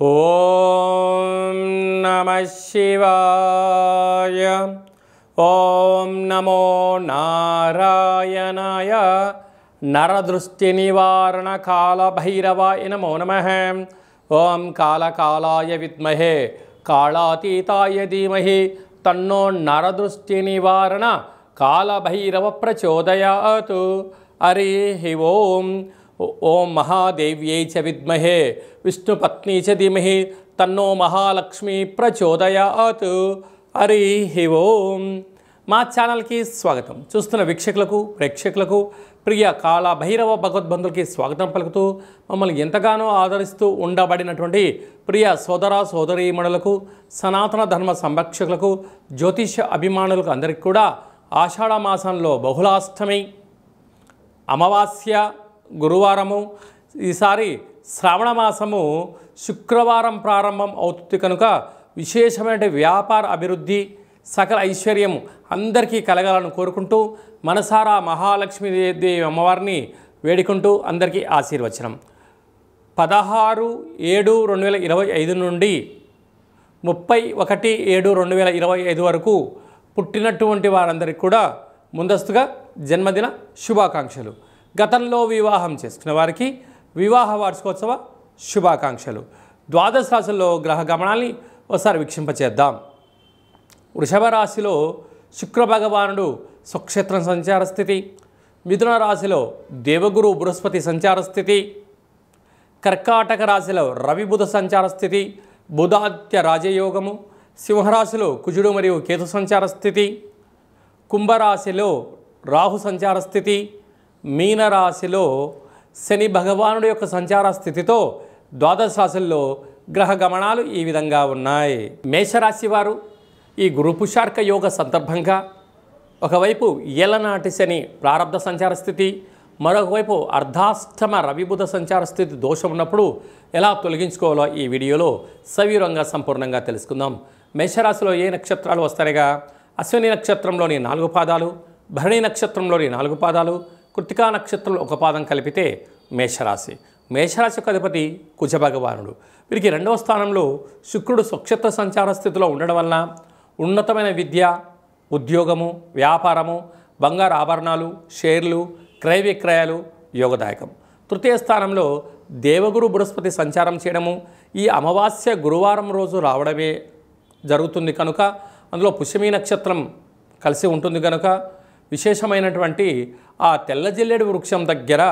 ఓం నమః శివాయ. ఓం నమో నారాయణాయ. నరదృష్టి నివారణ కాళభైరవాయ నమో నమః. ఓం కాళకాలాయ విద్మహే కాళాతీతాయ ధీమహి తన్నో నరదృష్టి నివారణ కాళభైరవ ప్రచోదయాత్. హరి ఓం. ఓం మహాదేవ్యై చ విద్మహే విష్ణుపత్ని చ ధీమహి తన్నో మహాలక్ష్మి ప్రచోదయాత్. హరి ఓం. మా ఛానల్కి స్వాగతం. చూస్తున్న వీక్షకులకు ప్రేక్షకులకు ప్రియ కాళభైరవ భగవద్బంధులకి స్వాగతం పలుకుతూ మమ్మల్ని ఎంతగానో ఆదరిస్తూ ఉండబడినటువంటి ప్రియ సోదర సోదరీమణులకు సనాతన ధర్మ సంరక్షకులకు జ్యోతిష అభిమానులకు అందరికీ కూడా ఆషాఢ మాసంలో బహుళాష్టమి అమావాస్య గురువారము, ఈసారి శ్రావణ మాసము శుక్రవారం ప్రారంభం అవుతుంది కనుక విశేషమైన వ్యాపార అభివృద్ధి సకల ఐశ్వర్యం అందరికీ కలగాలని కోరుకుంటూ మనసారా మహాలక్ష్మీదేవి అమ్మవారిని వేడుకుంటూ అందరికీ ఆశీర్వచనం. 16/7/2025 నుండి 31/7/2025 వరకు పుట్టినటువంటి వారందరికీ కూడా ముందస్తుగా జన్మదిన శుభాకాంక్షలు. గతంలో వివాహం చేసుకున్న వారికి వివాహ వార్షికోత్సవ శుభాకాంక్షలు. ద్వాదశ రాశుల్లో గ్రహ గమనాల్ని ఒకసారి వీక్షింపచేద్దాం. వృషభ రాశిలో శుక్ర భగవానుడు స్వక్షేత్రం సంచార స్థితి. మిథున రాశిలో దేవగురు బృహస్పతి సంచార స్థితి. కర్కాటక రాశిలో రవి బుధ సంచార స్థితి, బుధాదిత్య రాజయోగము. సింహరాశిలో కుజుడు మరియు కేతు సంచార స్థితి. కుంభరాశిలో రాహు సంచార స్థితి. మీనరాశిలో శని భగవానుడి యొక్క సంచార స్థితితో ద్వాదశ రాశుల్లో గ్రహ గమనాలు ఈ విధంగా ఉన్నాయి. మేషరాశి వారు ఈ గురు పుషార్క యోగ సందర్భంగా ఒకవైపు ఏలనాటి శని ప్రారబ్ధ సంచార స్థితి, మరొకవైపు అర్ధాష్టమ రవిబుధ సంచార స్థితి దోషం ఉన్నప్పుడు ఎలా తొలగించుకోవాలో ఈ వీడియోలో సవివరంగా సంపూర్ణంగా తెలుసుకుందాం. మేషరాశిలో ఏ నక్షత్రాలు వస్తాయిగా? అశ్విని నక్షత్రంలోని 4 పాదాలు, భరణి నక్షత్రంలోని 4 పాదాలు, కృత్తికా నక్షత్రంలో 1 పాదం కలిపితే మేషరాశి. మేషరాశి యొక్క అధిపతి కుజ భగవానుడు. వీరికి 2వ స్థానంలో శుక్రుడు స్వక్షేత్ర సంచార స్థితిలో ఉండడం వలన ఉన్నతమైన విద్య, ఉద్యోగము, వ్యాపారము, బంగారు ఆభరణాలు, షేర్లు, క్రయ విక్రయాలు యోగదాయకం. తృతీయ స్థానంలో దేవగురు బృహస్పతి సంచారం చేయడము ఈ అమావాస్య గురువారం రోజు రావడమే జరుగుతుంది కనుక అందులో పుష్యమీ నక్షత్రం కలిసి ఉంటుంది కనుక విశేషమైనటువంటి ఆ తెల్ల జిల్లేడు వృక్షం దగ్గర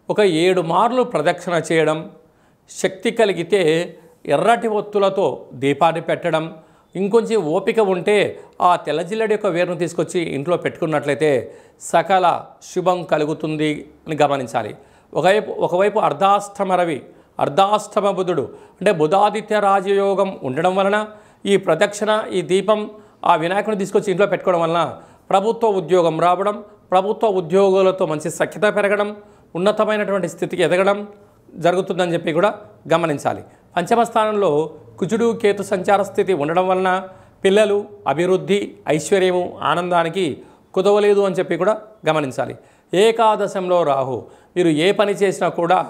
ఒక 7 మార్లు ప్రదక్షిణ చేయడం, శక్తి కలిగితే ఎర్రటి ఒత్తులతో దీపాన్ని పెట్టడం, ఇంకొంచెం ఓపిక ఉంటే ఆ తెల్ల జిల్లేడు యొక్క వేరును తీసుకొచ్చి ఇంట్లో పెట్టుకున్నట్లయితే సకల శుభం కలుగుతుంది అని గమనించాలి. ఒకవైపు అర్ధాష్టమ రవి, అర్ధాష్టమ బుధుడు అంటే బుధాదిత్య రాజయోగం ఉండడం వలన ఈ ప్రదక్షిణ, ఈ దీపం ఆ వినాయకుని తీసుకొచ్చి ఇంట్లో పెట్టుకోవడం వలన ప్రభుత్వ ఉద్యోగం రావడం, ప్రభుత్వ ఉద్యోగులతో మంచి సఖ్యత పెరగడం, ఉన్నతమైనటువంటి స్థితికి ఎదగడం జరుగుతుందని చెప్పి కూడా గమనించాలి. పంచమ స్థానంలో కుజుడు కేతు సంచార స్థితి ఉండడం వలన పిల్లలు, అభివృద్ధి, ఐశ్వర్యము, ఆనందానికి కుదవలేదు అని చెప్పి కూడా గమనించాలి. ఏకాదశంలో రాహు. మీరు ఏ పని చేసినా కూడా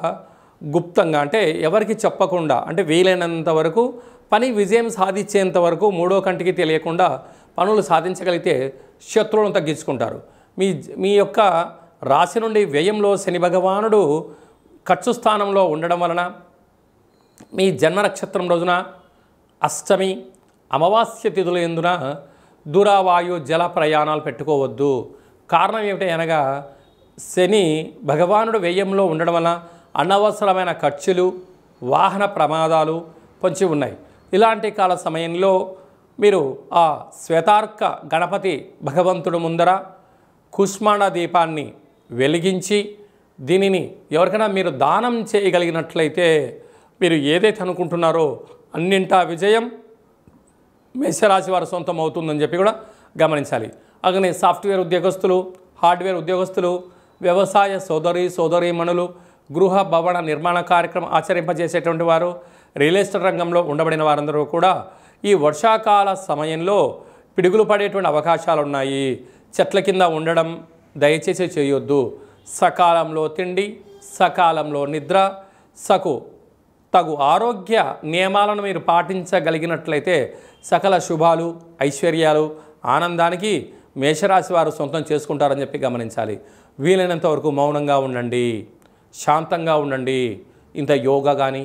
గుప్తంగా అంటే ఎవరికి చెప్పకుండా అంటే వీలైనంత వరకు పని విజయం సాధించేంత వరకు 3వ కంటికి తెలియకుండా పనులు సాధించగలిగితే శత్రువులను తగ్గించుకుంటారు. మీ యొక్క రాశి నుండి వ్యయంలో శని భగవానుడు ఖర్చు స్థానంలో ఉండడం వలన మీ జన్మ నక్షత్రం రోజున అష్టమి అమావాస్య తిథుల యందున దూరవాయు జల ప్రయాణాలు పెట్టుకోవద్దు. కారణం ఏమిటి అనగా శని భగవానుడు వ్యయంలో ఉండడం వలన అనవసరమైన ఖర్చులు, వాహన ప్రమాదాలు పొంచి ఉన్నాయి. ఇలాంటి కాల సమయంలో మీరు ఆ శ్వేతార్క గణపతి భగవంతుడు ముందర కుష్మాండ దీపాన్ని వెలిగించి దీనిని ఎవరికైనా మీరు దానం చేయగలిగినట్లయితే మీరు ఏదైతే అనుకుంటున్నారో అన్నింటా విజయం మేషరాశి వారి సొంతం అవుతుందని చెప్పి కూడా గమనించాలి. అలాగే సాఫ్ట్వేర్ ఉద్యోగస్తులు, హార్డ్వేర్ ఉద్యోగస్తులు, వ్యవసాయ సోదరీమణులు, గృహ భవన నిర్మాణ కార్యక్రమం ఆచరింపజేసేటువంటి వారు, రియల్ ఎస్టేట్ రంగంలో ఉండబడిన వారందరూ కూడా ఈ వర్షాకాల సమయంలో పిడుగులు పడేటువంటి అవకాశాలు ఉన్నాయి. చెట్ల కింద ఉండడం దయచేసి చేయొద్దు. సకాలంలో తిండి, సకాలంలో నిద్ర, తగు ఆరోగ్య నియమాలను మీరు పాటించగలిగినట్లయితే సకల శుభాలు, ఐశ్వర్యాలు, ఆనందానికి మేషరాశి వారు సొంతం చేసుకుంటారని చెప్పి గమనించాలి. వీలైనంత వరకు మౌనంగా ఉండండి, శాంతంగా ఉండండి. ఇంత యోగా కానీ,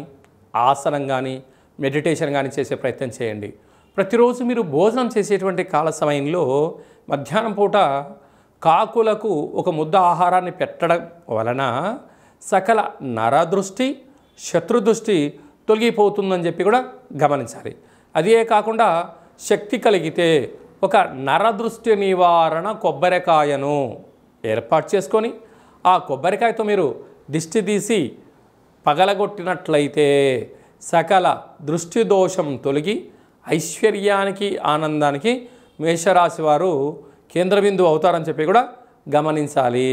ఆసనం కానీ, మెడిటేషన్ కానీ చేసే ప్రయత్నం చేయండి. ప్రతిరోజు మీరు భోజనం చేసేటువంటి కాల సమయంలో మధ్యాహ్నం పూట కాకులకు ఒక ముద్ద ఆహారాన్ని పెట్టడం వలన సకల నరదృష్టి, శత్రుదృష్టి తొలగిపోతుందని చెప్పి కూడా గమనించాలి. అదే కాకుండా శక్తి కలిగితే ఒక నరదృష్టి నివారణ కొబ్బరికాయను ఏర్పాటు చేసుకొని ఆ కొబ్బరికాయతో మీరు దిష్టి తీసి పగలగొట్టినట్లయితే సకల దృష్టి దోషం తొలగి ఐశ్వర్యానికి, ఆనందానికి మేషరాశి వారు కేంద్ర బిందువు అవుతారని చెప్పి కూడా గమనించాలి.